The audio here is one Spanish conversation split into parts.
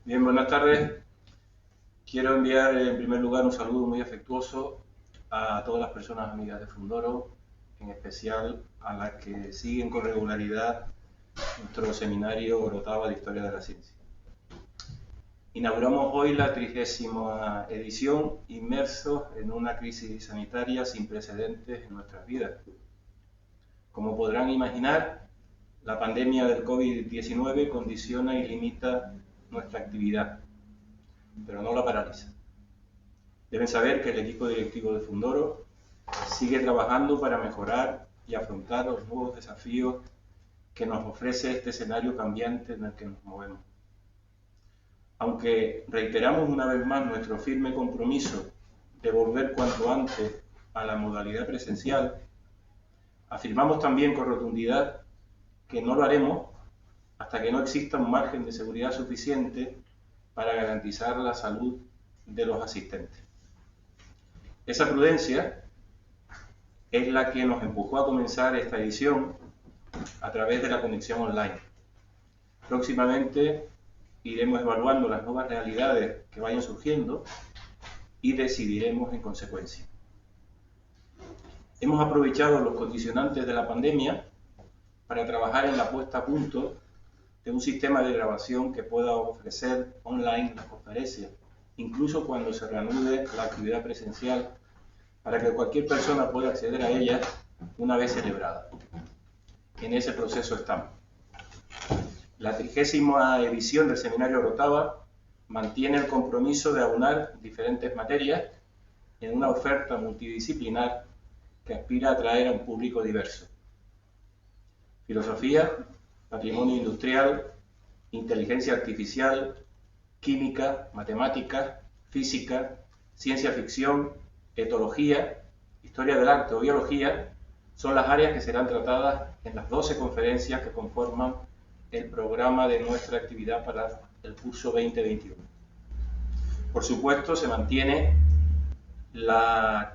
Bien, buenas tardes. Quiero enviar en primer lugar un saludo muy afectuoso a todas las personas amigas de Fundoro, en especial a las que siguen con regularidad nuestro seminario Orotava de Historia de la Ciencia. Inauguramos hoy la 30ª edición, inmersos en una crisis sanitaria sin precedentes en nuestras vidas. Como podrán imaginar, la pandemia del COVID-19 condiciona y limita nuestra actividad, pero no la paraliza. Deben saber que el equipo directivo de Fundoro sigue trabajando para mejorar y afrontar los nuevos desafíos que nos ofrece este escenario cambiante en el que nos movemos. Aunque reiteramos una vez más nuestro firme compromiso de volver cuanto antes a la modalidad presencial, afirmamos también con rotundidad que no lo haremos hasta que no exista un margen de seguridad suficiente para garantizar la salud de los asistentes. Esa prudencia es la que nos empujó a comenzar esta edición a través de la conexión online. Próximamente iremos evaluando las nuevas realidades que vayan surgiendo y decidiremos en consecuencia. Hemos aprovechado los condicionantes de la pandemia para trabajar en la puesta a punto de un sistema de grabación que pueda ofrecer online las conferencias, incluso cuando se reanude la actividad presencial, para que cualquier persona pueda acceder a ellas una vez celebrada. En ese proceso estamos. La 30ª edición del Seminario Orotava mantiene el compromiso de aunar diferentes materias en una oferta multidisciplinar que aspira a atraer a un público diverso. Filosofía, patrimonio industrial, inteligencia artificial, química, matemáticas, física, ciencia ficción, etología, historia del arte o biología son las áreas que serán tratadas en las 12 conferencias que conforman el programa de nuestra actividad para el curso 2021. Por supuesto, se mantiene la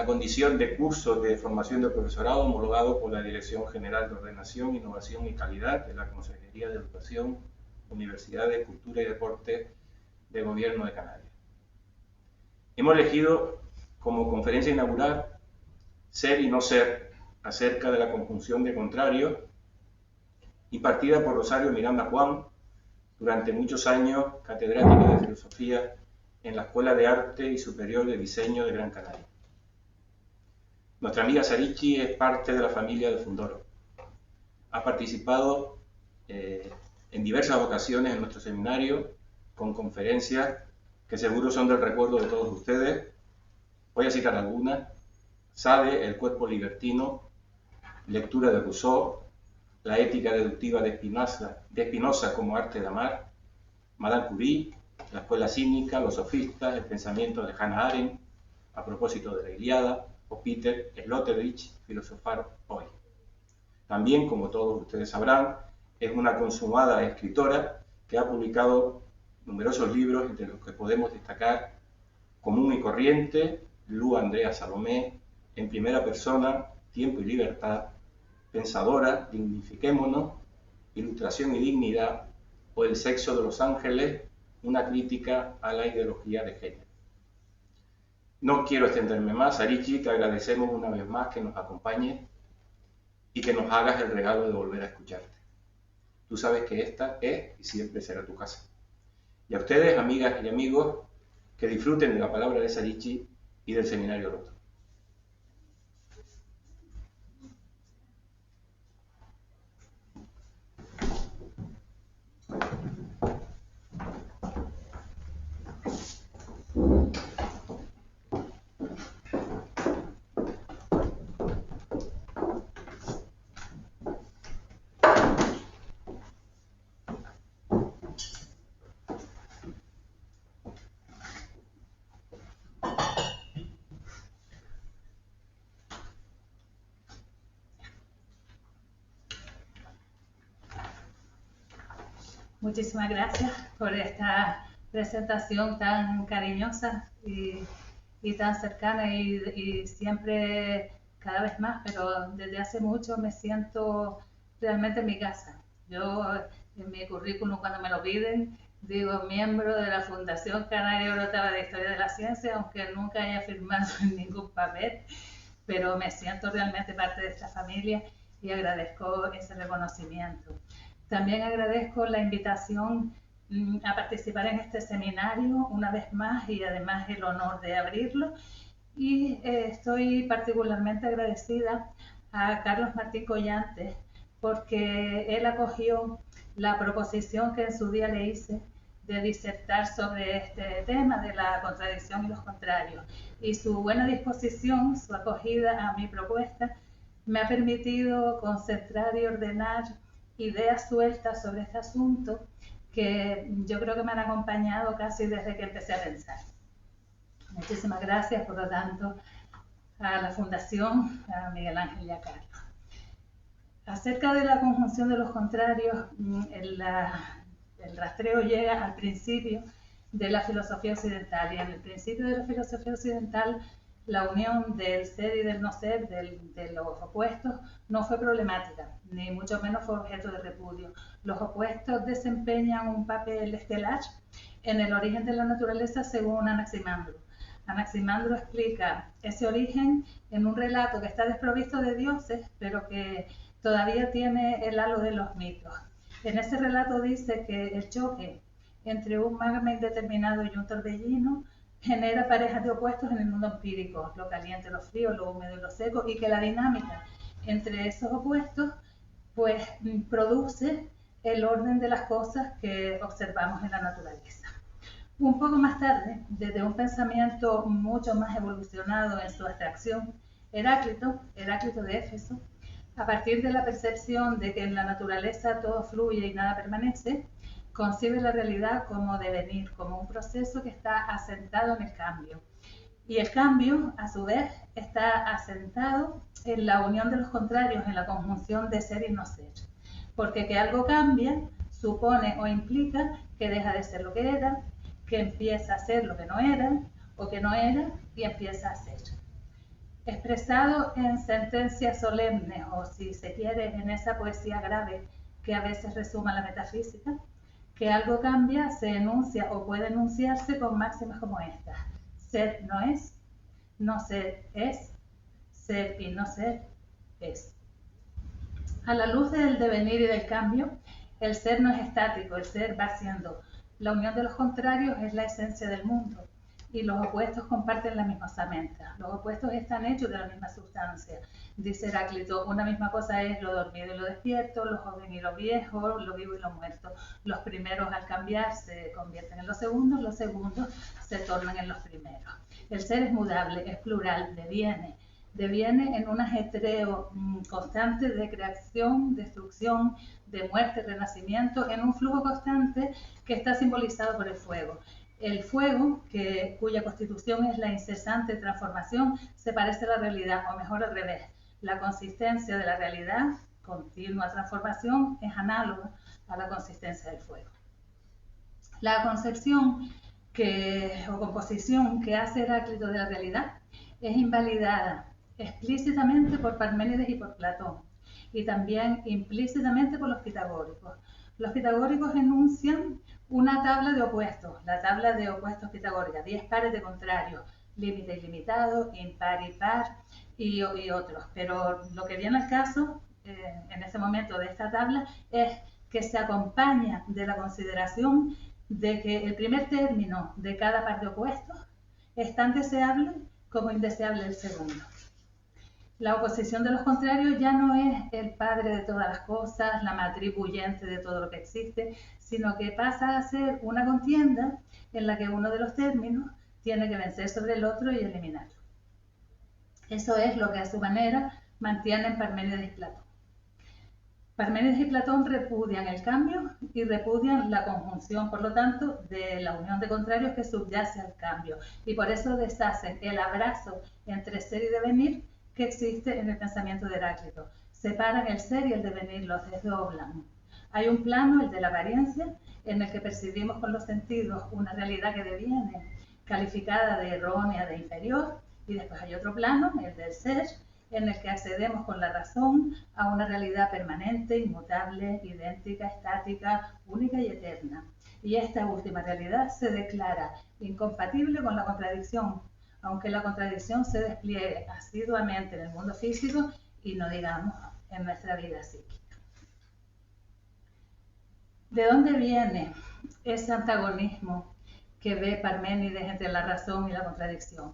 condición de curso de formación de profesorado homologado por la Dirección General de Ordenación, Innovación y Calidad de la Consejería de Educación, Universidades, Cultura y Deporte del Gobierno de Canarias. Hemos elegido como conferencia inaugural Ser y no ser, acerca de la conjunción de contrarios, impartida por Rosario Miranda Juan, durante muchos años catedrática de Filosofía en la Escuela de Arte y Superior de Diseño de Gran Canaria. Nuestra amiga Sarichi es parte de la familia de Fundoro. Ha participado en diversas ocasiones en nuestro seminario con conferencias que seguro son del recuerdo de todos ustedes. Voy a citar algunas: Sade, el cuerpo libertino, lectura de Rousseau, la ética deductiva de Spinoza como arte de amar, Madame Curie, la escuela cínica, los sofistas, el pensamiento de Hannah Arendt, a propósito de la Ilíada, o Peter Sloterdijk, filosofar hoy. También, como todos ustedes sabrán, es una consumada escritora que ha publicado numerosos libros, entre los que podemos destacar Común y Corriente, Lu Andrea Salomé, En primera persona, Tiempo y libertad, Pensadora, Dignifiquémonos, Ilustración y dignidad, o El sexo de los ángeles, una crítica a la ideología de género. No quiero extenderme más. Sarichi, te agradecemos una vez más que nos acompañes y que nos hagas el regalo de volver a escucharte. Tú sabes que esta es y siempre será tu casa. Y a ustedes, amigas y amigos, que disfruten de la palabra de Sarichi y del Seminario Roto. Muchísimas gracias por esta presentación tan cariñosa y tan cercana y siempre cada vez más, pero desde hace mucho me siento realmente en mi casa. Yo en mi currículum, cuando me lo piden, digo miembro de la Fundación Canaria Orotava de Historia de la Ciencia, aunque nunca haya firmado en ningún papel, pero me siento realmente parte de esta familia y agradezco ese reconocimiento. También agradezco la invitación a participar en este seminario una vez más y además el honor de abrirlo. Y estoy particularmente agradecida a Carlos Martín Collantes porque él acogió la proposición que en su día le hice de disertar sobre este tema de la contradicción y los contrarios. Y su buena disposición, su acogida a mi propuesta, me ha permitido concentrar y ordenar ideas sueltas sobre este asunto que yo creo que me han acompañado casi desde que empecé a pensar. Muchísimas gracias, por lo tanto, a la Fundación, a Miguel Ángel y a Carlos. Acerca de la conjunción de los contrarios, el rastreo llega al principio de la filosofía occidental, y en el principio de la filosofía occidental la unión del ser y del no ser, de los opuestos, no fue problemática, ni mucho menos fue objeto de repudio. Los opuestos desempeñan un papel estelar en el origen de la naturaleza según Anaximandro. Anaximandro explica ese origen en un relato que está desprovisto de dioses, pero que todavía tiene el halo de los mitos. En ese relato dice que el choque entre un magma indeterminado y un torbellino genera parejas de opuestos en el mundo empírico, lo caliente, lo frío, lo húmedo y lo seco, y que la dinámica entre esos opuestos pues produce el orden de las cosas que observamos en la naturaleza. Un poco más tarde, desde un pensamiento mucho más evolucionado en su abstracción, Heráclito de Éfeso, a partir de la percepción de que en la naturaleza todo fluye y nada permanece, concibe la realidad como devenir, como un proceso que está asentado en el cambio. Y el cambio, a su vez, está asentado en la unión de los contrarios, en la conjunción de ser y no ser. Porque que algo cambia supone o implica que deja de ser lo que era, que empieza a ser lo que no era, o que no era y empieza a ser. Expresado en sentencias solemnes, o si se quiere, en esa poesía grave que a veces resuma la metafísica, que algo cambia, se enuncia o puede enunciarse con máximas como estas: ser no es, no ser es, ser y no ser es. A la luz del devenir y del cambio, el ser no es estático, el ser va siendo. La unión de los contrarios es la esencia del mundo y los opuestos comparten la misma osamenta. Los opuestos están hechos de la misma sustancia. Dice Heráclito, una misma cosa es lo dormido y lo despierto, lo joven y lo viejo, lo vivo y lo muerto. Los primeros al cambiar se convierten en los segundos se tornan en los primeros. El ser es mudable, es plural, deviene en un ajetreo constante de creación, destrucción, de muerte, renacimiento, en un flujo constante que está simbolizado por el fuego. El fuego, cuya constitución es la incesante transformación, se parece a la realidad, o mejor al revés. La consistencia de la realidad, continua transformación, es análoga a la consistencia del fuego. La concepción o composición que hace Heráclito de la realidad es invalidada explícitamente por Parménides y por Platón, y también implícitamente por los pitagóricos. Los pitagóricos enuncian una tabla de opuestos, la tabla de opuestos pitagórica, 10 pares de contrarios, límite ilimitado, impar y par y otros. Pero lo que viene al caso en ese momento de esta tabla es que se acompaña de la consideración de que el primer término de cada par de opuestos es tan deseable como indeseable el segundo. La oposición de los contrarios ya no es el padre de todas las cosas, la matriz bullente de todo lo que existe, sino que pasa a ser una contienda en la que uno de los términos tiene que vencer sobre el otro y eliminarlo. Eso es lo que a su manera mantienen Parménides y Platón. Parménides y Platón repudian el cambio y repudian la conjunción, por lo tanto, de la unión de contrarios que subyace al cambio, y por eso deshacen el abrazo entre ser y devenir que existe en el pensamiento de Heráclito. Separan el ser y el devenir, los desdoblan. Hay un plano, el de la apariencia, en el que percibimos con los sentidos una realidad que deviene, calificada de errónea, de inferior, y después hay otro plano, el del ser, en el que accedemos con la razón a una realidad permanente, inmutable, idéntica, estática, única y eterna. y esta última realidad se declara incompatible con la contradicción, aunque la contradicción se despliegue asiduamente en el mundo físico y no digamos en nuestra vida psíquica. ¿De dónde viene ese antagonismo que ve Parménides entre la razón y la contradicción?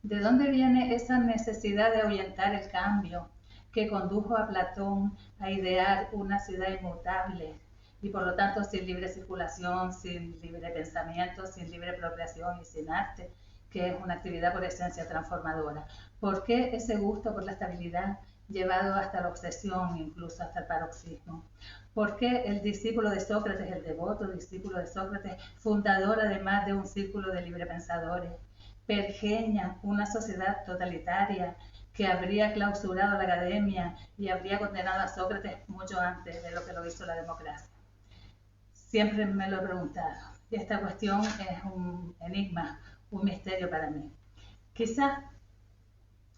¿De dónde viene esa necesidad de ahuyentar el cambio que condujo a Platón a idear una ciudad inmutable y por lo tanto sin libre circulación, sin libre pensamiento, sin libre procreación y sin arte, que es una actividad por esencia transformadora? ¿Por qué ese gusto por la estabilidad llevado hasta la obsesión, incluso hasta el paroxismo? ¿Por qué el discípulo de Sócrates, el devoto discípulo de Sócrates, fundador además de un círculo de librepensadores, pergeña una sociedad totalitaria que habría clausurado la academia y habría condenado a Sócrates mucho antes de lo que lo hizo la democracia? Siempre me lo he preguntado y esta cuestión es un enigma, un misterio para mí. Quizás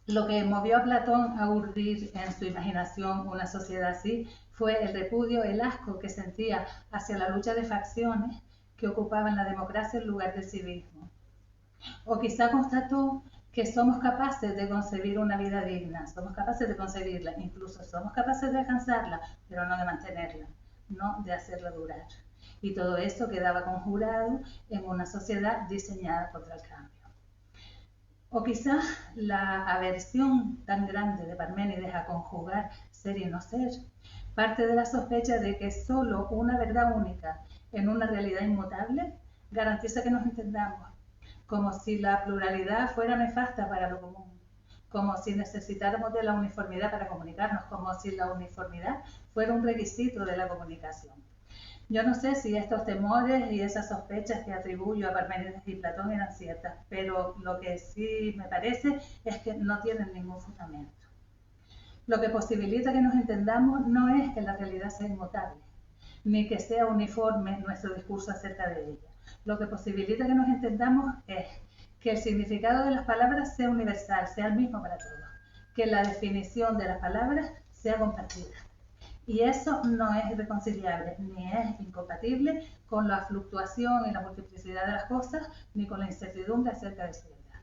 lo que movió a Platón a urdir en su imaginación una sociedad así fue el repudio, el asco que sentía hacia la lucha de facciones que ocupaban la democracia en lugar del civismo. O quizá constató que somos capaces de concebir una vida digna, somos capaces de concebirla, incluso somos capaces de alcanzarla, pero no de mantenerla, no de hacerla durar. Y todo eso quedaba conjurado en una sociedad diseñada contra el cambio. O quizás la aversión tan grande de Parménides a conjugar ser y no ser parte de la sospecha de que solo una verdad única en una realidad inmutable garantiza que nos entendamos, como si la pluralidad fuera nefasta para lo común, como si necesitáramos de la uniformidad para comunicarnos, como si la uniformidad fuera un requisito de la comunicación. Yo no sé si estos temores y esas sospechas que atribuyo a Parménides y Platón eran ciertas, pero lo que sí me parece es que no tienen ningún fundamento. Lo que posibilita que nos entendamos no es que la realidad sea inmutable, ni que sea uniforme nuestro discurso acerca de ella. Lo que posibilita que nos entendamos es que el significado de las palabras sea universal, sea el mismo para todos, que la definición de las palabras sea compartida. Y eso no es irreconciliable, ni es incompatible con la fluctuación y la multiplicidad de las cosas, ni con la incertidumbre acerca de su verdad.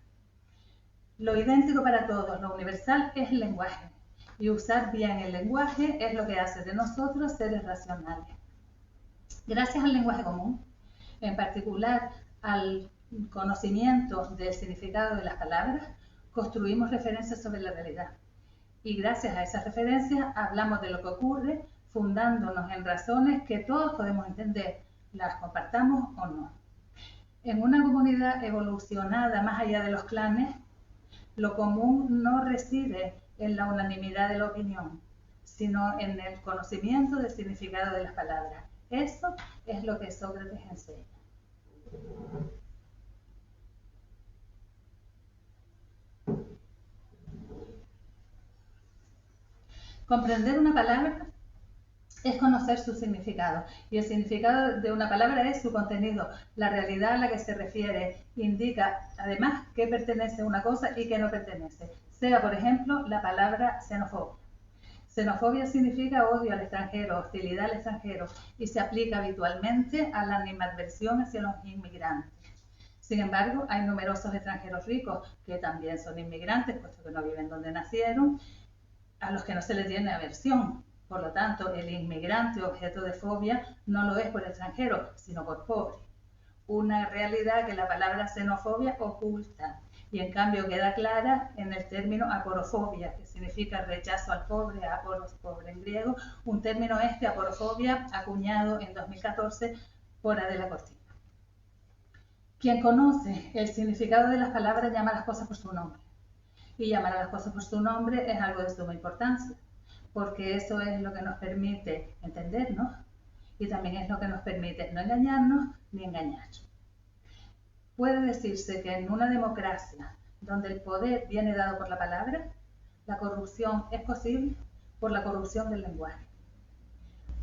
Lo idéntico para todos, lo universal, es el lenguaje. Y usar bien el lenguaje es lo que hace de nosotros seres racionales. Gracias al lenguaje común, en particular al conocimiento del significado de las palabras, construimos referencias sobre la realidad. Y gracias a esas referencias hablamos de lo que ocurre, fundándonos en razones que todos podemos entender, las compartamos o no. En una comunidad evolucionada más allá de los clanes, lo común no reside en la unanimidad de la opinión, sino en el conocimiento del significado de las palabras. Eso es lo que Sócrates enseña. Comprender una palabra es conocer su significado, y el significado de una palabra es su contenido, la realidad a la que se refiere, indica además qué pertenece a una cosa y qué no pertenece. Sea, por ejemplo, la palabra xenofobia. Xenofobia significa odio al extranjero, hostilidad al extranjero, y se aplica habitualmente a la animadversión hacia los inmigrantes. Sin embargo, hay numerosos extranjeros ricos que también son inmigrantes, puesto que no viven donde nacieron, a los que no se les tiene aversión. Por lo tanto, el inmigrante objeto de fobia no lo es por extranjero, sino por pobre. Una realidad que la palabra xenofobia oculta y en cambio queda clara en el término aporofobia, que significa rechazo al pobre, aporos, pobre en griego, un término aporofobia, acuñado en 2014 por Adela Cortina. Quien conoce el significado de las palabras llama a las cosas por su nombre. Y llamar a las cosas por su nombre es algo de suma importancia, porque eso es lo que nos permite entendernos y también es lo que nos permite no engañarnos ni engañar. Puede decirse que en una democracia donde el poder viene dado por la palabra, la corrupción es posible por la corrupción del lenguaje.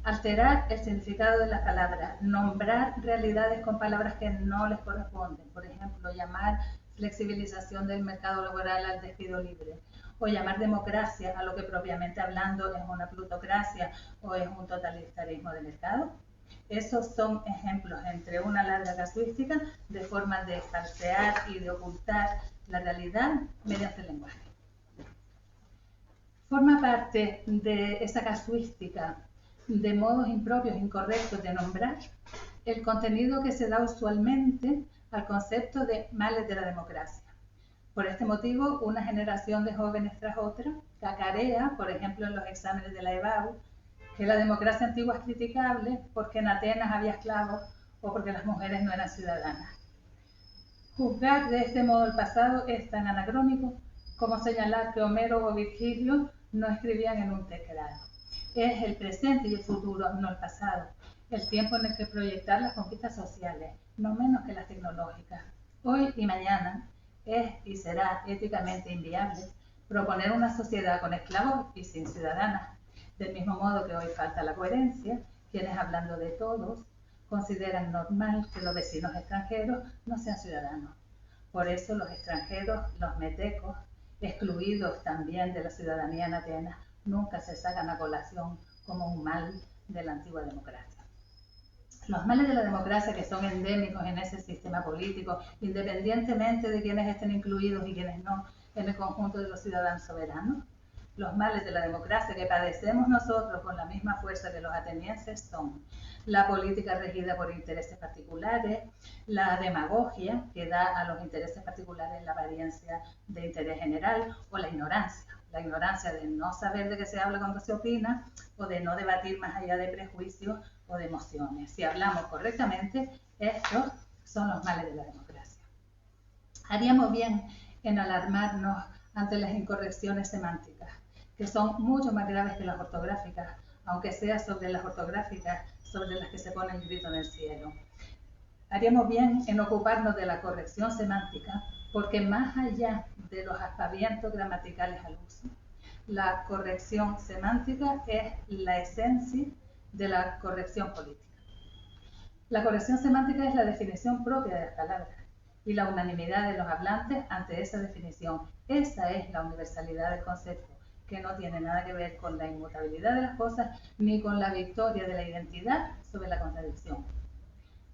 Alterar el significado de las palabras, nombrar realidades con palabras que no les corresponden, por ejemplo, llamar flexibilización del mercado laboral al despido libre, o llamar democracia a lo que propiamente hablando es una plutocracia o es un totalitarismo de mercado, Esos son ejemplos entre una larga casuística de formas de falsear y de ocultar la realidad mediante el lenguaje. Forma parte de esa casuística de modos impropios, incorrectos de nombrar, el contenido que se da usualmente al concepto de males de la democracia. Por este motivo, una generación de jóvenes tras otra cacarea, por ejemplo en los exámenes de la EBAU, que la democracia antigua es criticable porque en Atenas había esclavos o porque las mujeres no eran ciudadanas. Juzgar de este modo el pasado es tan anacrónico como señalar que Homero o Virgilio no escribían en un teclado. Es el presente y el futuro, no el pasado, el tiempo en el que proyectar las conquistas sociales, no menos que las tecnológicas. Hoy y mañana es y será éticamente inviable proponer una sociedad con esclavos y sin ciudadanas. Del mismo modo que hoy falta la coherencia, quienes hablando de todos consideran normal que los vecinos extranjeros no sean ciudadanos. Por eso los extranjeros, los metecos, excluidos también de la ciudadanía en Atenas, nunca se sacan a colación como un mal de la antigua democracia. Los males de la democracia que son endémicos en ese sistema político, independientemente de quienes estén incluidos y quienes no en el conjunto de los ciudadanos soberanos, los males de la democracia que padecemos nosotros con la misma fuerza que los atenienses son la política regida por intereses particulares, la demagogia que da a los intereses particulares la apariencia de interés general, o la ignorancia de no saber de qué se habla cuando se opina o de no debatir más allá de prejuicios o de emociones. Si hablamos correctamente, estos son los males de la democracia. Haríamos bien en alarmarnos ante las incorrecciones semánticas, que son mucho más graves que las ortográficas, aunque sea sobre las ortográficas sobre las que se pone el grito en el cielo. Haríamos bien en ocuparnos de la corrección semántica, porque más allá de los aspavientos gramaticales al uso, la corrección semántica es la esencia de la corrección política. La corrección semántica es la definición propia de las palabras y la unanimidad de los hablantes ante esa definición. Esa es la universalidad del concepto, que no tiene nada que ver con la inmutabilidad de las cosas ni con la victoria de la identidad sobre la contradicción.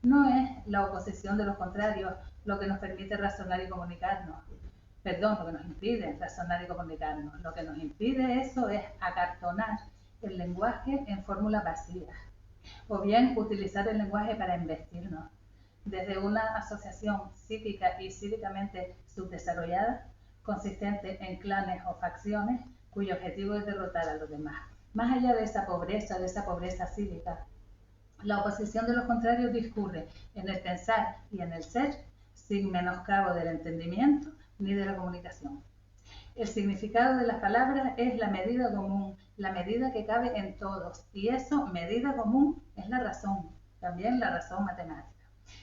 No es la oposición de los contrarios lo que nos permite razonar y comunicarnos. Perdón, lo que nos impide razonar y comunicarnos. Lo que nos impide eso es acartonar el lenguaje en fórmulas vacías, o bien utilizar el lenguaje para investirnos. Desde una asociación psíquica y cívicamente subdesarrollada, consistente en clanes o facciones, cuyo objetivo es derrotar a los demás. Más allá de esa pobreza cívica, la oposición de los contrarios discurre en el pensar y en el ser, sin menoscabo del entendimiento ni de la comunicación. El significado de las palabras es la medida común, la medida que cabe en todos, y eso, medida común, es la razón, también la razón matemática.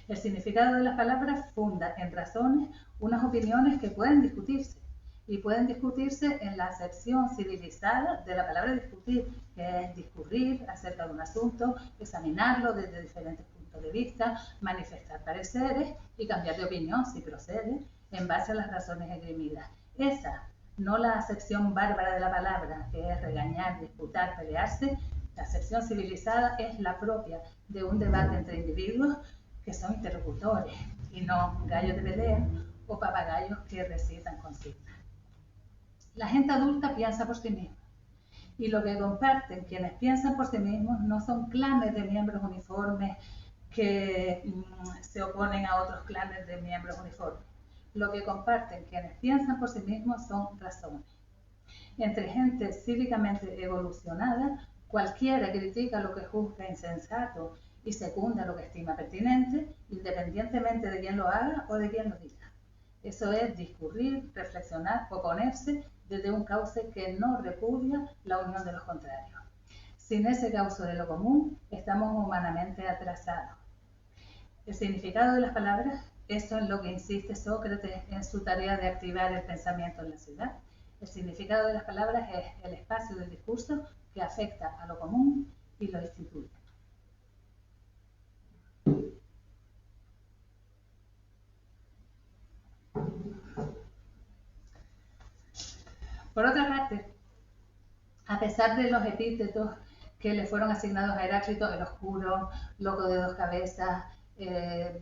El significado de las palabras funda en razones unas opiniones que pueden discutirse, y pueden discutirse en la acepción civilizada de la palabra discutir, que es discurrir acerca de un asunto, examinarlo desde diferentes puntos de vista, manifestar pareceres y cambiar de opinión si procede en base a las razones esgrimidas. Esa, no la acepción bárbara de la palabra, que es regañar, disputar, pelearse. La acepción civilizada es la propia de un debate entre individuos que son interlocutores y no gallos de pelea o papagayos que recitan consignas. La gente adulta piensa por sí misma, y lo que comparten quienes piensan por sí mismos no son clanes de miembros uniformes que se oponen a otros clanes de miembros uniformes. Lo que comparten quienes piensan por sí mismos son razones. Entre gente cívicamente evolucionada, cualquiera critica lo que juzga insensato y secunda lo que estima pertinente, independientemente de quién lo haga o de quién lo diga. Eso es discurrir, reflexionar, oponerse desde un cauce que no repudia la unión de los contrarios. Sin ese cauce de lo común, estamos humanamente atrasados. El significado de las palabras, eso es lo que insiste Sócrates en su tarea de activar el pensamiento en la ciudad. El significado de las palabras es el espacio del discurso que afecta a lo común y lo instituye. Por otra parte, a pesar de los epítetos que le fueron asignados a Heráclito: el oscuro, loco de dos cabezas,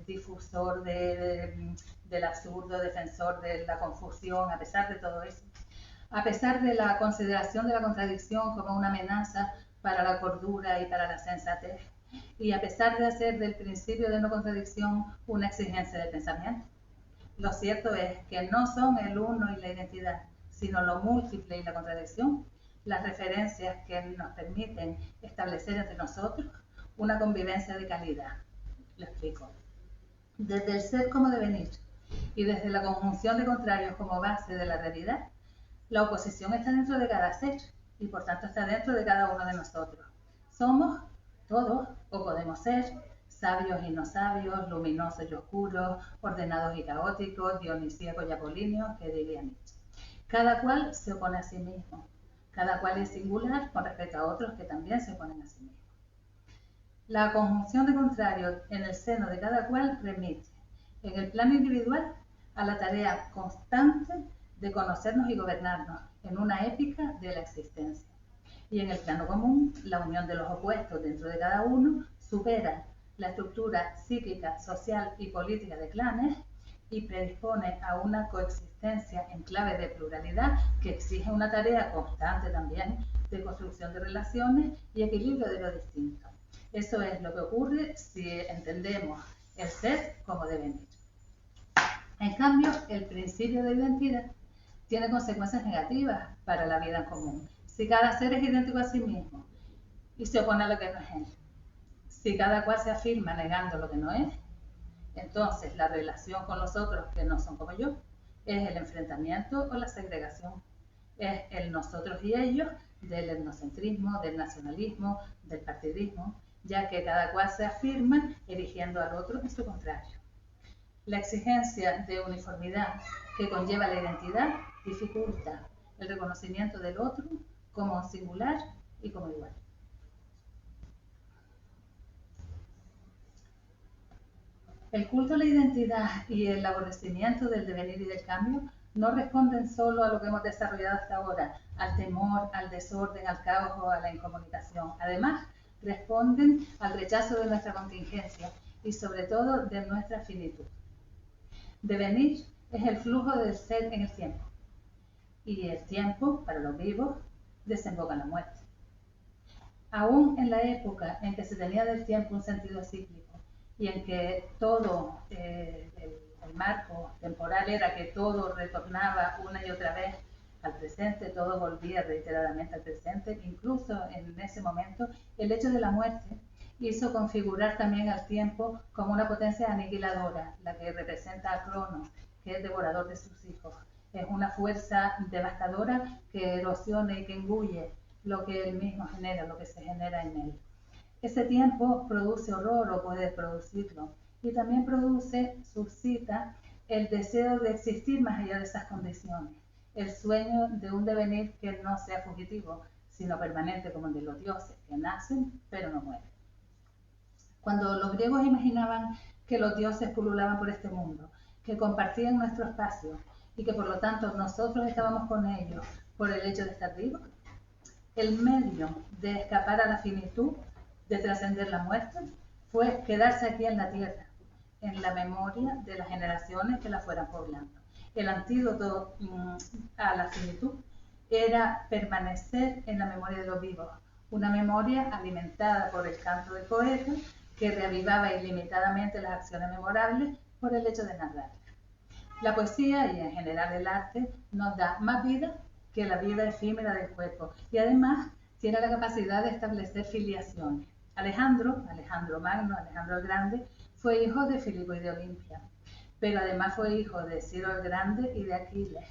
difusor del absurdo, defensor de la confusión. A pesar de todo eso, a pesar de la consideración de la contradicción como una amenaza para la cordura y para la sensatez, y a pesar de hacer del principio de no contradicción una exigencia del pensamiento, lo cierto es que no son el uno y la identidad, sino lo múltiple y la contradicción, las referencias que nos permiten establecer entre nosotros una convivencia de calidad. Lo explico. Desde el ser como devenir y desde la conjunción de contrarios como base de la realidad, la oposición está dentro de cada ser y por tanto está dentro de cada uno de nosotros. Somos todos, o podemos ser, sabios y no sabios, luminosos y oscuros, ordenados y caóticos, dionisíacos y apolíneos, que diría Nietzsche. Cada cual se opone a sí mismo. Cada cual es singular con respecto a otros que también se oponen a sí mismos. La conjunción de contrarios en el seno de cada cual remite, en el plano individual, a la tarea constante de conocernos y gobernarnos en una épica de la existencia. Y en el plano común, la unión de los opuestos dentro de cada uno supera la estructura psíquica, social y política de clanes y predispone a una coexistencia en clave de pluralidad que exige una tarea constante también de construcción de relaciones y equilibrio de lo distinto. Eso es lo que ocurre si entendemos el ser como devenir. En cambio, el principio de identidad tiene consecuencias negativas para la vida en común. Si cada ser es idéntico a sí mismo y se opone a lo que no es él, si cada cual se afirma negando lo que no es, entonces la relación con los otros que no son como yo es el enfrentamiento o la segregación. Es el nosotros y ellos del etnocentrismo, del nacionalismo, del partidismo, ya que cada cual se afirma erigiendo al otro en su contrario. La exigencia de uniformidad que conlleva la identidad dificulta el reconocimiento del otro como singular y como igual. El culto a la identidad y el aborrecimiento del devenir y del cambio no responden solo a lo que hemos desarrollado hasta ahora, al temor, al desorden, al caos o a la incomunicación. Además, responden al rechazo de nuestra contingencia y sobre todo de nuestra finitud. Devenir es el flujo del ser en el tiempo, y el tiempo, para los vivos, desemboca en la muerte. Aún en la época en que se tenía del tiempo un sentido cíclico y en que todo el marco temporal era que todo retornaba una y otra vez al presente, todo volvía reiteradamente al presente, incluso en ese momento el hecho de la muerte hizo configurar también al tiempo como una potencia aniquiladora, la que representa a Cronos, que es devorador de sus hijos. Es una fuerza devastadora que erosiona y que engulle lo que él mismo genera, lo que se genera en él. Ese tiempo produce horror o puede producirlo, y también suscita el deseo de existir más allá de esas condiciones, el sueño de un devenir que no sea fugitivo, sino permanente como el de los dioses, que nacen pero no mueren. Cuando los griegos imaginaban que los dioses pululaban por este mundo, que compartían nuestro espacio y que por lo tanto nosotros estábamos con ellos por el hecho de estar vivos, el medio de escapar a la finitud, de trascender la muerte, fue quedarse aquí en la tierra, en la memoria de las generaciones que la fueran poblando. El antídoto a la finitud era permanecer en la memoria de los vivos, una memoria alimentada por el canto del poeta que reavivaba ilimitadamente las acciones memorables por el hecho de narrar. La poesía y en general el arte nos da más vida que la vida efímera del cuerpo y además tiene la capacidad de establecer filiaciones. Alejandro Magno, Alejandro el Grande, fue hijo de Filipo y de Olimpia, pero además fue hijo de Ciro el Grande y de Aquiles,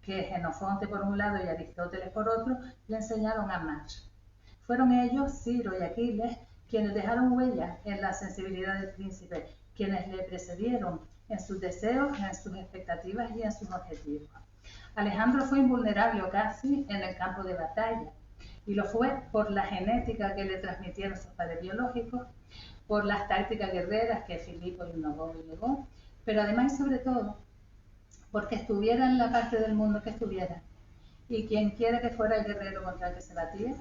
que Jenofonte por un lado y Aristóteles por otro le enseñaron a amar. Fueron ellos, Ciro y Aquiles, quienes dejaron huella en la sensibilidad del príncipe, quienes le precedieron en sus deseos, en sus expectativas y en sus objetivos. Alejandro fue invulnerable o casi en el campo de batalla, y lo fue por la genética que le transmitieron sus padres biológicos, por las tácticas guerreras que Filipo innovó y legó, pero además y sobre todo porque estuviera en la parte del mundo que estuviera, y quien quiera que fuera el guerrero contra el que se batía,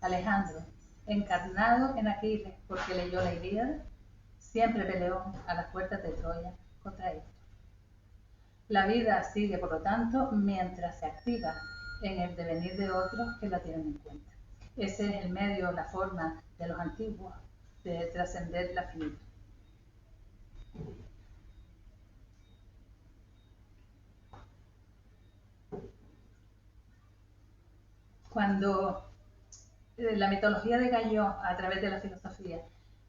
Alejandro, encarnado en Aquiles porque leyó la Ilíada, siempre peleó a las puertas de Troya contra Héctor. La vida sigue, por lo tanto, mientras se activa en el devenir de otros que la tienen en cuenta. Ese es el medio, la forma de los antiguos de trascender la finitud. Cuando la mitología decayó a través de la filosofía,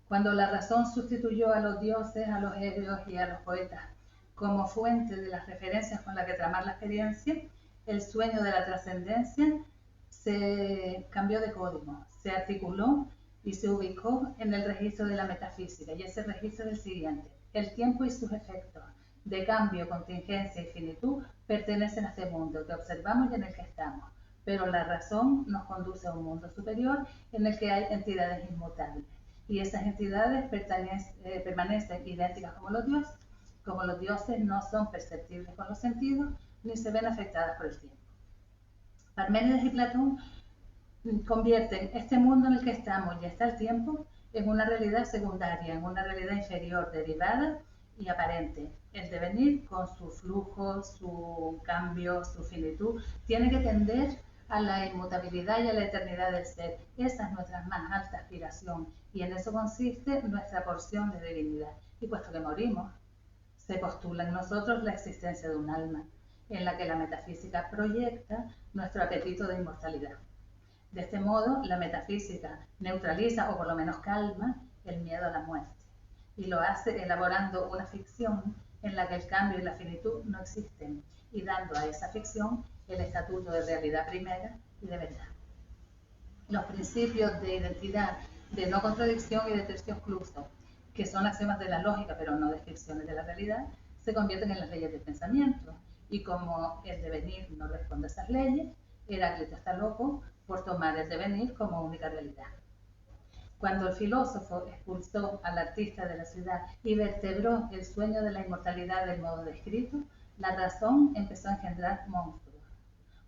cuando la razón sustituyó a los dioses, a los héroes y a los poetas como fuente de las referencias con las que tramar la experiencia, el sueño de la trascendencia se cambió de código, se articuló y se ubicó en el registro de la metafísica. Y ese registro es el siguiente: el tiempo y sus efectos de cambio, contingencia y finitud pertenecen a este mundo que observamos y en el que estamos. Pero la razón nos conduce a un mundo superior en el que hay entidades inmutables. Y esas entidades permanecen idénticas como los dioses. Como los dioses no son perceptibles con los sentidos ni se ven afectadas por el tiempo. Parménides y Platón convierten este mundo en el que estamos y está el tiempo en una realidad secundaria, en una realidad inferior, derivada y aparente. El devenir, con su flujo, su cambio, su finitud, tiene que tender a la inmutabilidad y a la eternidad del ser. Esa es nuestra más alta aspiración y en eso consiste nuestra porción de divinidad. Y puesto que morimos, se postula en nosotros la existencia de un alma, en la que la metafísica proyecta nuestro apetito de inmortalidad. De este modo, la metafísica neutraliza o por lo menos calma el miedo a la muerte y lo hace elaborando una ficción en la que el cambio y la finitud no existen y dando a esa ficción el estatuto de realidad primera y de verdad. Los principios de identidad, de no contradicción y de tercio excluso, que son axiomas de la lógica pero no descripciones de la realidad, se convierten en las leyes del pensamiento. Y como el devenir no responde a esas leyes, Heráclito está loco por tomar el devenir como única realidad. Cuando el filósofo expulsó al artista de la ciudad y vertebró el sueño de la inmortalidad del modo descrito, la razón empezó a engendrar monstruos.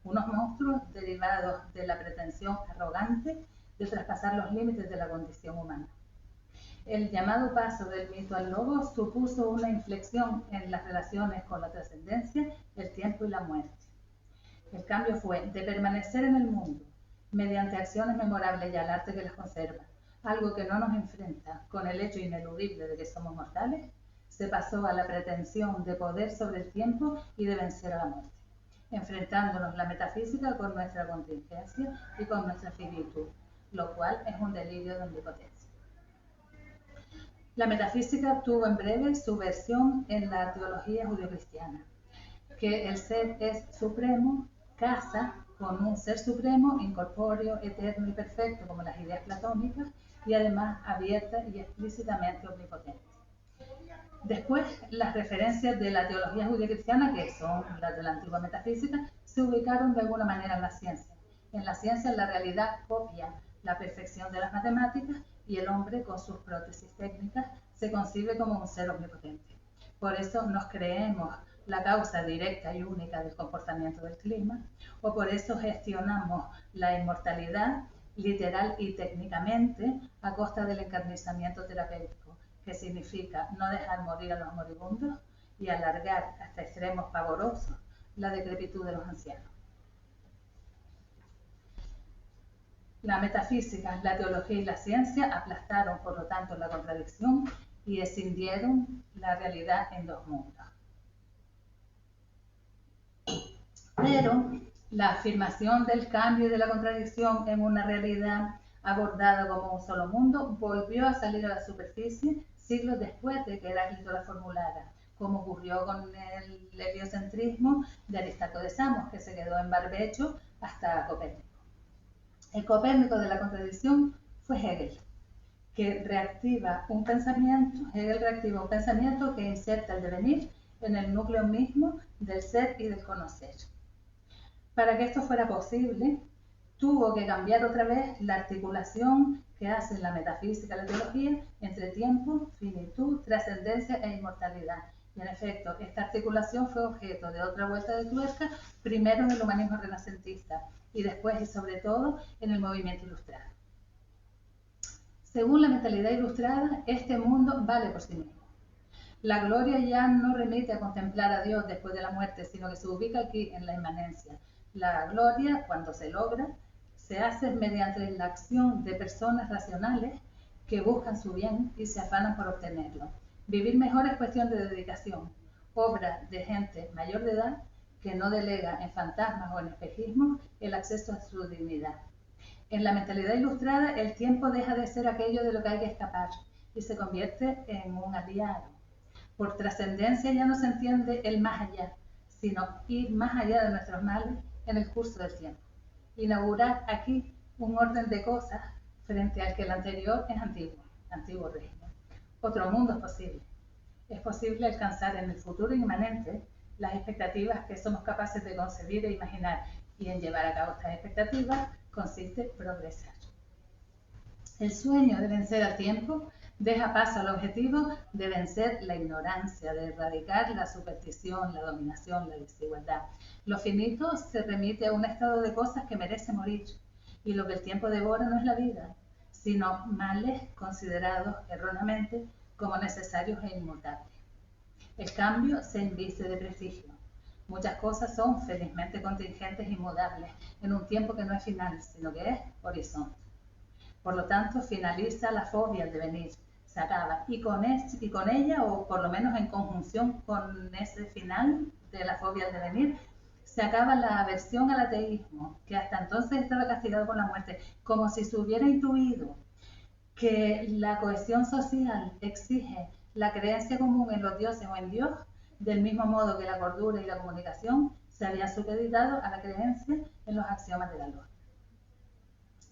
Unos monstruos derivados de la pretensión arrogante de traspasar los límites de la condición humana. El llamado paso del mito al logos supuso una inflexión en las relaciones con la trascendencia, el tiempo y la muerte. El cambio fue de permanecer en el mundo mediante acciones memorables y al arte que las conserva, algo que no nos enfrenta con el hecho ineludible de que somos mortales, se pasó a la pretensión de poder sobre el tiempo y de vencer a la muerte, enfrentándonos la metafísica con nuestra contingencia y con nuestra finitud, lo cual es un delirio de omnipotencia. La metafísica tuvo en breve su versión en la teología judeocristiana, que el ser es supremo, casa con un ser supremo, incorpóreo, eterno y perfecto, como las ideas platónicas, y además abierta y explícitamente omnipotente. Después, las referencias de la teología judeocristiana, que son las de la antigua metafísica, se ubicaron de alguna manera en la ciencia. En la ciencia, la realidad copia la perfección de las matemáticas y el hombre, con sus prótesis técnicas, se concibe como un ser omnipotente. Por eso nos creemos la causa directa y única del comportamiento del clima, o por eso gestionamos la inmortalidad literal y técnicamente a costa del encarnizamiento terapéutico, que significa no dejar morir a los moribundos y alargar hasta extremos pavorosos la decrepitud de los ancianos. La metafísica, la teología y la ciencia aplastaron, por lo tanto, la contradicción y escindieron la realidad en dos mundos. Pero la afirmación del cambio y de la contradicción en una realidad abordada como un solo mundo volvió a salir a la superficie siglos después de que Heráclito la formulara, como ocurrió con el heliocentrismo de Aristarco de Samos, que se quedó en barbecho hasta Copérnico. El Copérnico de la contradicción fue Hegel, que reactiva un pensamiento, que inserta el devenir en el núcleo mismo del ser y del conocer. Para que esto fuera posible, tuvo que cambiar otra vez la articulación que hace la metafísica y la teología entre tiempo, finitud, trascendencia e inmortalidad. Y en efecto, esta articulación fue objeto de otra vuelta de tuerca, primero en el humanismo renacentista y después y sobre todo en el movimiento ilustrado. Según la mentalidad ilustrada, este mundo vale por sí mismo. La gloria ya no remite a contemplar a Dios después de la muerte, sino que se ubica aquí en la inmanencia. La gloria, cuando se logra, se hace mediante la acción de personas racionales que buscan su bien y se afanan por obtenerlo. Vivir mejor es cuestión de dedicación, obra de gente mayor de edad que no delega en fantasmas o en espejismos el acceso a su dignidad. En la mentalidad ilustrada, el tiempo deja de ser aquello de lo que hay que escapar y se convierte en un aliado. Por trascendencia ya no se entiende el más allá, sino ir más allá de nuestros males en el curso del tiempo. Inaugurar aquí un orden de cosas frente al que el anterior es antiguo régimen. Otro mundo es posible. Es posible alcanzar en el futuro inmanente las expectativas que somos capaces de concebir e imaginar, y en llevar a cabo estas expectativas consiste progresar. El sueño de vencer al tiempo deja paso al objetivo de vencer la ignorancia, de erradicar la superstición, la dominación, la desigualdad. Lo finito se remite a un estado de cosas que merece morir, y lo que el tiempo devora no es la vida, sino males considerados erróneamente como necesarios e inmutables. El cambio se inviste de prestigio. Muchas cosas son felizmente contingentes y mudables en un tiempo que no es final, sino que es horizonte. Por lo tanto, finaliza la fobia al devenir, se acaba, y con ella, o por lo menos en conjunción con ese final de la fobia al devenir, se acaba la aversión al ateísmo, que hasta entonces estaba castigado con la muerte, como si se hubiera intuido que la cohesión social exige la creencia común en los dioses o en Dios, del mismo modo que la cordura y la comunicación se habían supeditado a la creencia en los axiomas de la lógica.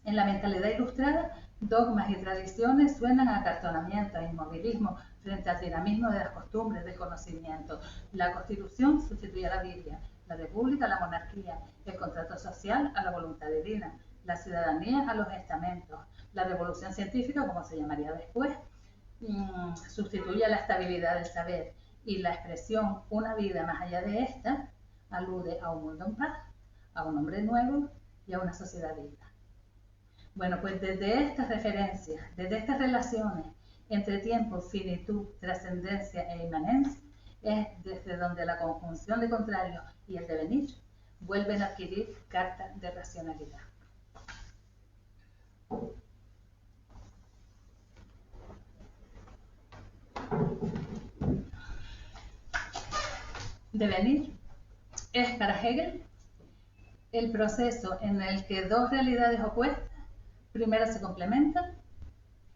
En la mentalidad ilustrada, dogmas y tradiciones suenan a acartonamiento, a inmovilismo frente al dinamismo de las costumbres, del conocimiento. La Constitución sustituye a la Biblia, la República a la monarquía, el contrato social a la voluntad divina, la ciudadanía a los estamentos, la revolución científica, como se llamaría después, sustituye a la estabilidad del saber, y la expresión una vida más allá de esta alude a un mundo en paz, a un hombre nuevo y a una sociedad digna. Bueno, pues desde estas referencias, desde estas relaciones entre tiempo, finitud, trascendencia e inmanencia, es desde donde la conjunción de contrarios y el devenir vuelven a adquirir carta de racionalidad. Devenir es para Hegel el proceso en el que dos realidades opuestas primero se complementan,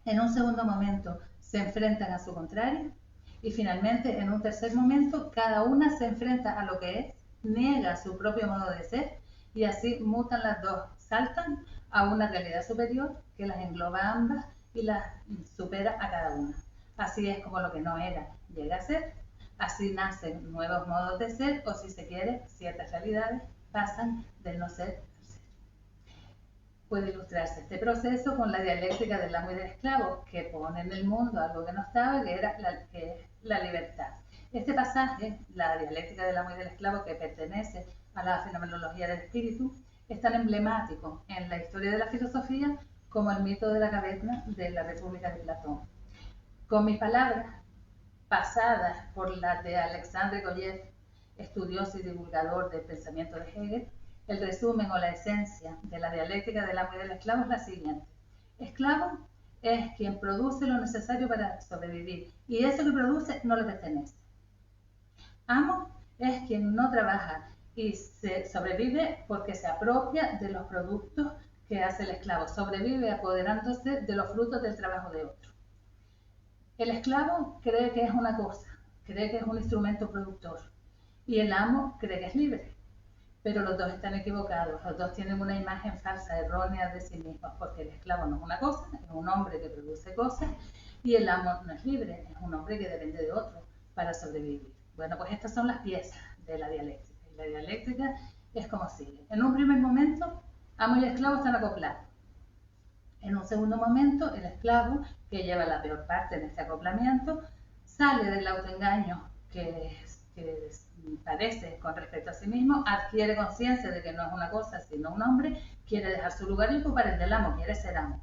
en un segundo momento se enfrentan a su contrario y finalmente en un tercer momento cada una se enfrenta a lo que es, niega su propio modo de ser y así mutan las dos, saltan a una realidad superior que las engloba a ambas y las supera a cada una. Así es como lo que no era llega a ser, así nacen nuevos modos de ser o, si se quiere, ciertas realidades pasan del no ser al ser. Puede ilustrarse este proceso con la dialéctica del amo y del esclavo, que pone en el mundo algo que no estaba, que es la libertad. Este pasaje, la dialéctica del amo y del esclavo, que pertenece a la fenomenología del espíritu, es tan emblemático en la historia de la filosofía como el mito de la caverna de la República de Platón. Con mis palabras, pasadas por las de Alexandre Koyev, estudioso y divulgador del pensamiento de Hegel, el resumen o la esencia de la dialéctica del amo y del esclavo es la siguiente. Esclavo es quien produce lo necesario para sobrevivir y eso que produce no le pertenece. Amo es quien no trabaja y se sobrevive porque se apropia de los productos que hace el esclavo, sobrevive apoderándose de los frutos del trabajo de otro. El esclavo cree que es una cosa, cree que es un instrumento productor y el amo cree que es libre. Pero los dos están equivocados, los dos tienen una imagen falsa, errónea de sí mismos, porque el esclavo no es una cosa, es un hombre que produce cosas, y el amo no es libre, es un hombre que depende de otro para sobrevivir. Bueno, pues estas son las piezas de la dialéctica. Y la dialéctica es como sigue. En un primer momento, amo y esclavo están acoplados. En un segundo momento, el esclavo, que lleva la peor parte en este acoplamiento, sale del autoengaño que padece con respecto a sí mismo, adquiere conciencia de que no es una cosa sino un hombre, quiere dejar su lugar y ocupar el del amo, quiere ser amo.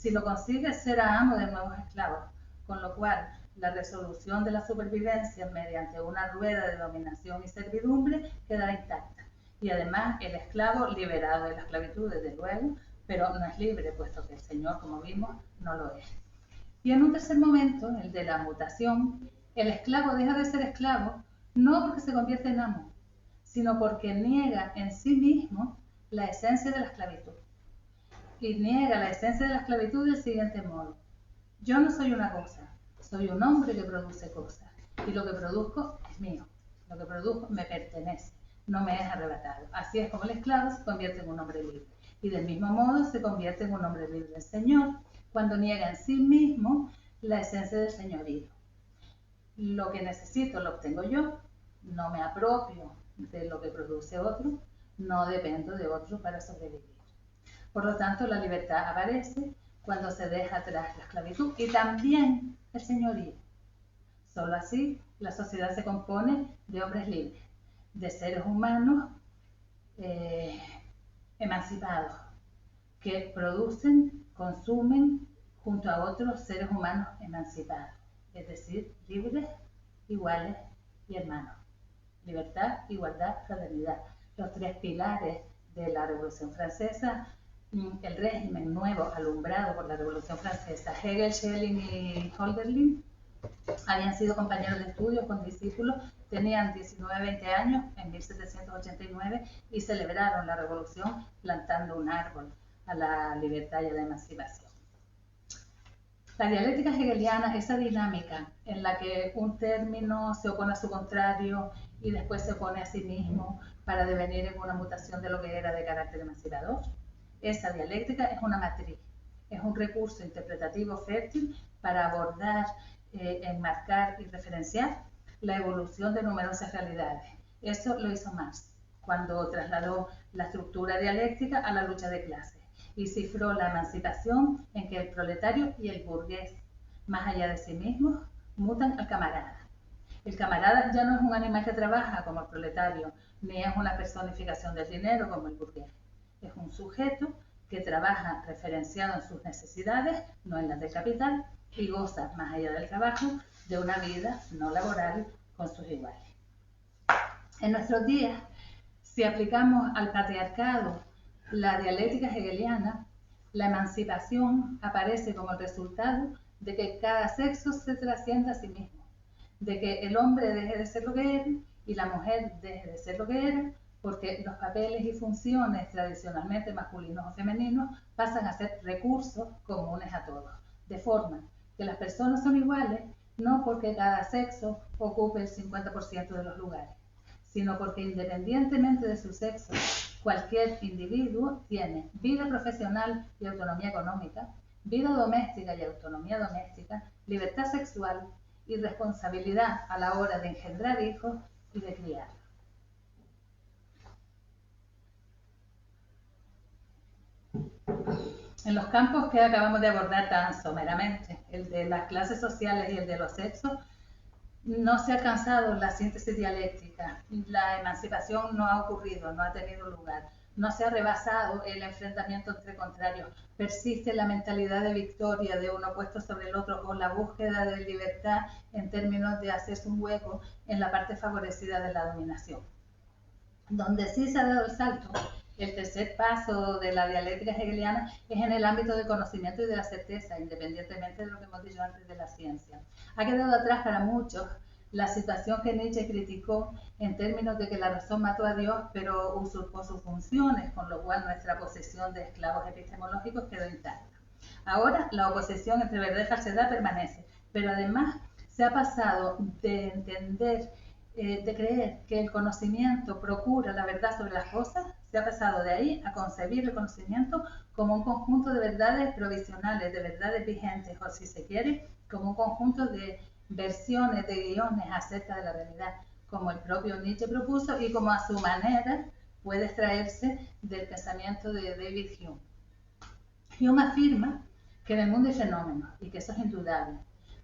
Si lo consigue, será amo de nuevos esclavos, con lo cual la resolución de la supervivencia mediante una rueda de dominación y servidumbre quedará intacta. Y además el esclavo liberado de la esclavitud, desde luego, pero no es libre, puesto que el Señor, como vimos, no lo es. Y en un tercer momento, el de la mutación, el esclavo deja de ser esclavo no porque se convierte en amo, sino porque niega en sí mismo la esencia de la esclavitud. Y niega la esencia de la esclavitud del siguiente modo: yo no soy una cosa, soy un hombre que produce cosas, y lo que produzco es mío, lo que produzco me pertenece, no me es arrebatado. Así es como el esclavo se convierte en un hombre libre, y del mismo modo se convierte en un hombre libre el Señor, cuando niega en sí mismo la esencia del señorío. Lo que necesito lo obtengo yo, no me apropio de lo que produce otro, no dependo de otro para sobrevivir. Por lo tanto, la libertad aparece cuando se deja atrás la esclavitud y también el señorío. Solo así la sociedad se compone de hombres libres, de seres humanos emancipados, que producen, consumen junto a otros seres humanos emancipados, es decir, libres, iguales y hermanos. Libertad, igualdad, fraternidad. Los tres pilares de la Revolución Francesa, el régimen nuevo alumbrado por la Revolución Francesa. Hegel, Schelling y Hölderlin habían sido compañeros de estudio con discípulos, tenían 19-20 años en 1789 y celebraron la revolución plantando un árbol a la libertad y a la emancipación. La dialéctica hegeliana, esa dinámica en la que un término se opone a su contrario y después se opone a sí mismo para devenir en una mutación de lo que era de carácter emancipador, esa dialéctica es una matriz, es un recurso interpretativo fértil para abordar, enmarcar y referenciar la evolución de numerosas realidades. Eso lo hizo Marx cuando trasladó la estructura dialéctica a la lucha de clases y cifró la emancipación en que el proletario y el burgués, más allá de sí mismos, mutan al camarada. El camarada ya no es un animal que trabaja como el proletario, ni es una personificación del dinero como el burgués. Es un sujeto que trabaja referenciado en sus necesidades, no en las del capital, y goza, más allá del trabajo, de una vida no laboral con sus iguales. En nuestros días, si aplicamos al patriarcado la dialéctica hegeliana, la emancipación aparece como el resultado de que cada sexo se trascienda a sí mismo, de que el hombre deje de ser lo que era y la mujer deje de ser lo que era, porque los papeles y funciones tradicionalmente masculinos o femeninos pasan a ser recursos comunes a todos, de forma que las personas son iguales no porque cada sexo ocupe el 50% de los lugares, sino porque independientemente de su sexo, cualquier individuo tiene vida profesional y autonomía económica, vida doméstica y autonomía doméstica, libertad sexual y responsabilidad a la hora de engendrar hijos y de criarlos. En los campos que acabamos de abordar tan someramente, el de las clases sociales y el de los sexos, no se ha alcanzado la síntesis dialéctica, la emancipación no ha ocurrido, no ha tenido lugar, no se ha rebasado el enfrentamiento entre contrarios, persiste la mentalidad de victoria de uno puesto sobre el otro o la búsqueda de libertad en términos de hacerse un hueco en la parte favorecida de la dominación. Donde sí se ha dado el salto, el tercer paso de la dialéctica hegeliana es en el ámbito del conocimiento y de la certeza, independientemente de lo que hemos dicho antes de la ciencia. Ha quedado atrás para muchos la situación que Nietzsche criticó en términos de que la razón mató a Dios, pero usurpó sus funciones, con lo cual nuestra posesión de esclavos epistemológicos quedó intacta. Ahora la oposición entre verdad y falsedad permanece, pero además se ha pasado de entender, de creer que el conocimiento procura la verdad sobre las cosas, se ha pasado de ahí a concebir el conocimiento como un conjunto de verdades provisionales, de verdades vigentes, o si se quiere, como un conjunto de versiones, de guiones acerca de la realidad, como el propio Nietzsche propuso y como a su manera puede extraerse del pensamiento de David Hume. Hume afirma que en el mundo hay fenómenos y que eso es indudable,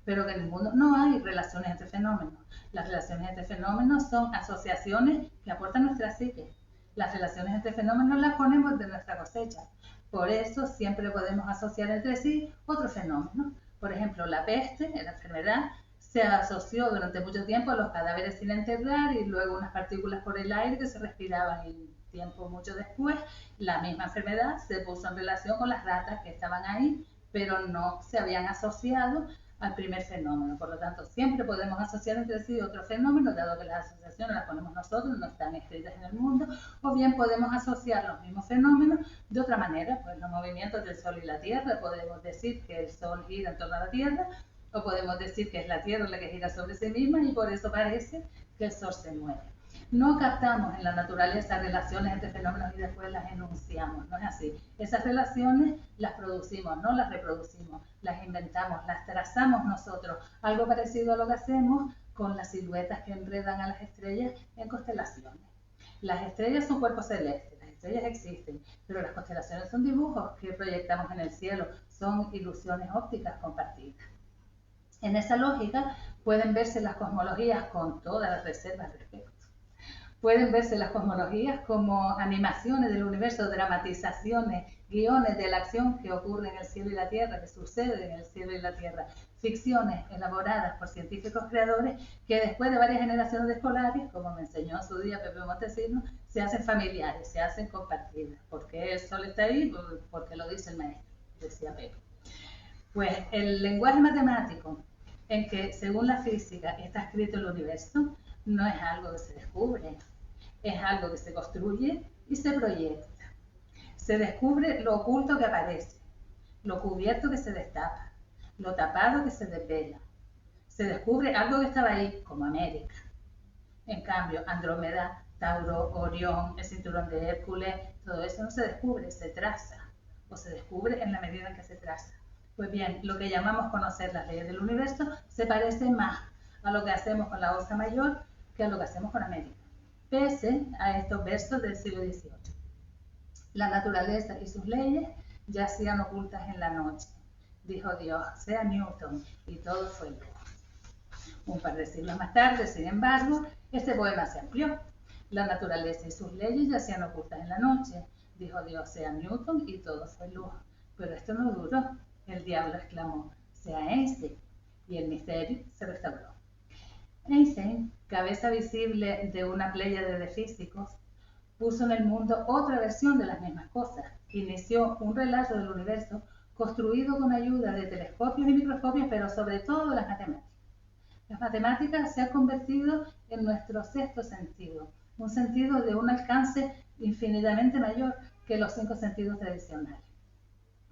pero que en el mundo no hay relaciones entre fenómenos. Las relaciones entre fenómenos son asociaciones que aportan nuestra psique. Las relaciones entre fenómenos las ponemos de nuestra cosecha. Por eso siempre podemos asociar entre sí otros fenómenos. Por ejemplo, la peste, la enfermedad, se asoció durante mucho tiempo a los cadáveres sin enterrar y luego unas partículas por el aire que se respiraban, y tiempo mucho después la misma enfermedad se puso en relación con las ratas que estaban ahí, pero no se habían asociado al primer fenómeno. Por lo tanto, siempre podemos asociar entre sí otros fenómenos, dado que las asociaciones las ponemos nosotros, no están escritas en el mundo, o bien podemos asociar los mismos fenómenos de otra manera, pues los movimientos del Sol y la Tierra, podemos decir que el Sol gira en torno a la Tierra, o podemos decir que es la Tierra la que gira sobre sí misma y por eso parece que el Sol se mueve. No captamos en la naturaleza relaciones entre fenómenos y después las enunciamos, no es así. Esas relaciones las producimos, no las reproducimos, las inventamos, las trazamos nosotros, algo parecido a lo que hacemos con las siluetas que enredan a las estrellas en constelaciones. Las estrellas son cuerpos celestes, las estrellas existen, pero las constelaciones son dibujos que proyectamos en el cielo, son ilusiones ópticas compartidas. En esa lógica pueden verse las cosmologías con todas las reservas al respecto. Pueden verse las cosmologías como animaciones del universo, dramatizaciones, guiones de la acción que ocurre en el cielo y la tierra, que sucede en el cielo y la tierra, ficciones elaboradas por científicos creadores que después de varias generaciones de escolares, como me enseñó en su día Pepe Montesinos, se hacen familiares, se hacen compartidas. ¿Por qué el Sol está ahí? Porque lo dice el maestro, decía Pepe. Pues el lenguaje matemático en que, según la física, está escrito el universo, no es algo que se descubre, es algo que se construye y se proyecta. Se descubre lo oculto que aparece, lo cubierto que se destapa, lo tapado que se desvela. Se descubre algo que estaba ahí, como América. En cambio, Andrómeda, Tauro, Orión, el cinturón de Hércules, todo eso no se descubre, se traza, o se descubre en la medida en que se traza. Pues bien, lo que llamamos conocer las leyes del universo se parece más a lo que hacemos con la Osa Mayor que a lo que hacemos con América, pese a estos versos del siglo XVIII. La naturaleza y sus leyes yacían ocultas en la noche. Dijo Dios, sea Newton, y todo fue luz. Un par de siglos más tarde, sin embargo, este poema se amplió. La naturaleza y sus leyes yacían ocultas en la noche. Dijo Dios, sea Newton, y todo fue luz. Pero esto no duró. El diablo exclamó, sea Einstein, y el misterio se restauró. Einstein, cabeza visible de una pléyade de físicos, puso en el mundo otra versión de las mismas cosas. Inició un relato del universo construido con ayuda de telescopios y microscopios, pero sobre todo de las matemáticas. Las matemáticas se han convertido en nuestro sexto sentido, un sentido de un alcance infinitamente mayor que los 5 sentidos tradicionales.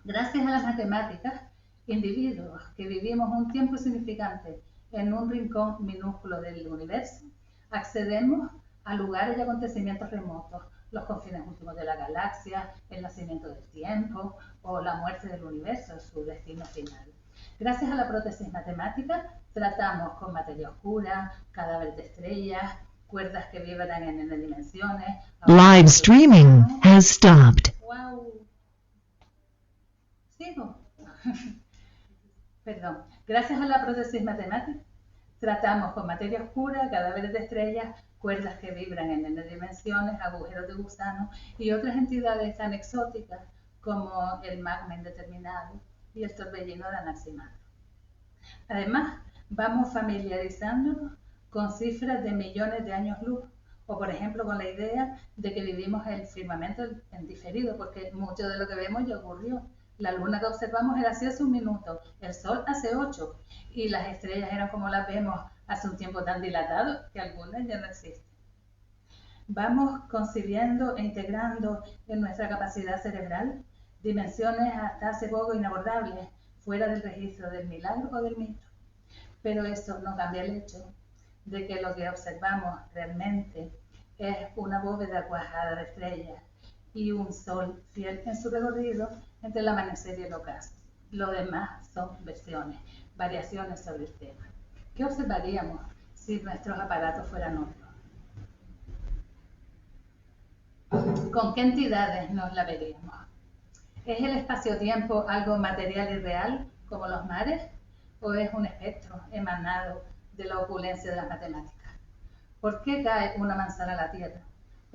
Gracias a las matemáticas, individuos que vivimos un tiempo significante en un rincón minúsculo del universo, accedemos a lugares y acontecimientos remotos, los confines últimos de la galaxia, el nacimiento del tiempo o la muerte del universo, su destino final. Gracias a la prótesis matemática, tratamos con materia oscura, cadáveres de estrellas, cuerdas que vibran en N dimensiones. Live streaming has stopped. ¡Wow! ¿Sigo? Perdón. Gracias a la prótesis matemática, tratamos con materia oscura, cadáveres de estrellas, cuerdas que vibran en N dimensiones, agujeros de gusano y otras entidades tan exóticas como el magma indeterminado y el torbellino de Anaximandro. Además, vamos familiarizándonos con cifras de millones de años luz, o por ejemplo con la idea de que vivimos el firmamento en diferido, porque mucho de lo que vemos ya ocurrió. La luna que observamos era así hace un minuto, el sol hace 8, y las estrellas eran como las vemos hace un tiempo tan dilatado que algunas ya no existen. Vamos concibiendo e integrando en nuestra capacidad cerebral dimensiones hasta hace poco inabordables, fuera del registro del milagro o del mito. Pero eso no cambia el hecho de que lo que observamos realmente es una bóveda cuajada de estrellas y un sol fiel en su recorrido entre el amanecer y el ocaso. Lo demás son versiones, variaciones sobre el tema. ¿Qué observaríamos si nuestros aparatos fueran otros? ¿Con qué entidades nos la veríamos? ¿Es el espacio-tiempo algo material y real, como los mares, o es un espectro emanado de la opulencia de las matemáticas? ¿Por qué cae una manzana a la tierra?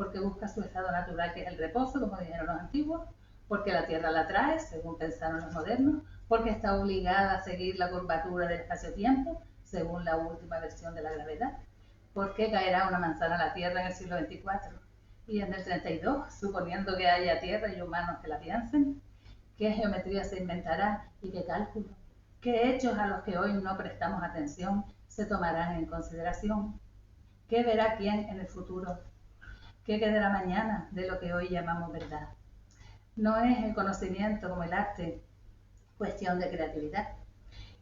porque busca su estado natural, que es el reposo, como dijeron los antiguos, porque la Tierra la atrae, según pensaron los modernos, porque está obligada a seguir la curvatura del espacio-tiempo, según la última versión de la gravedad, porque caerá una manzana a la Tierra en el siglo XXIV y en el 32, suponiendo que haya Tierra y humanos que la piensen, qué geometría se inventará y qué cálculo, qué hechos a los que hoy no prestamos atención se tomarán en consideración, qué verá quién en el futuro, qué quedará mañana de lo que hoy llamamos verdad. No es el conocimiento como el arte cuestión de creatividad.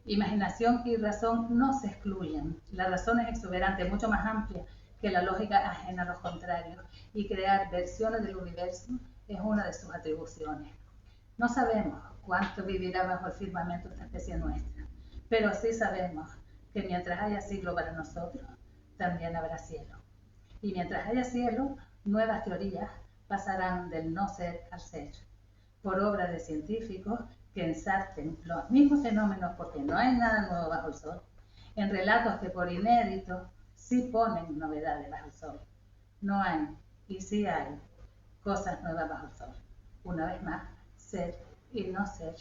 Imaginación y razón no se excluyen. La razón es exuberante, mucho más amplia que la lógica ajena a los contrarios, y crear versiones del universo es una de sus atribuciones. No sabemos cuánto vivirá bajo el firmamento esta especie nuestra, pero sí sabemos que mientras haya siglo para nosotros, también habrá cielo. Y mientras haya cielo, nuevas teorías pasarán del no ser al ser, por obra de científicos que ensarten los mismos fenómenos, porque no hay nada nuevo bajo el sol, en relatos que por inéditos sí ponen novedades bajo el sol. No hay, y sí hay, cosas nuevas bajo el sol. Una vez más, ser y no ser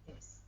es.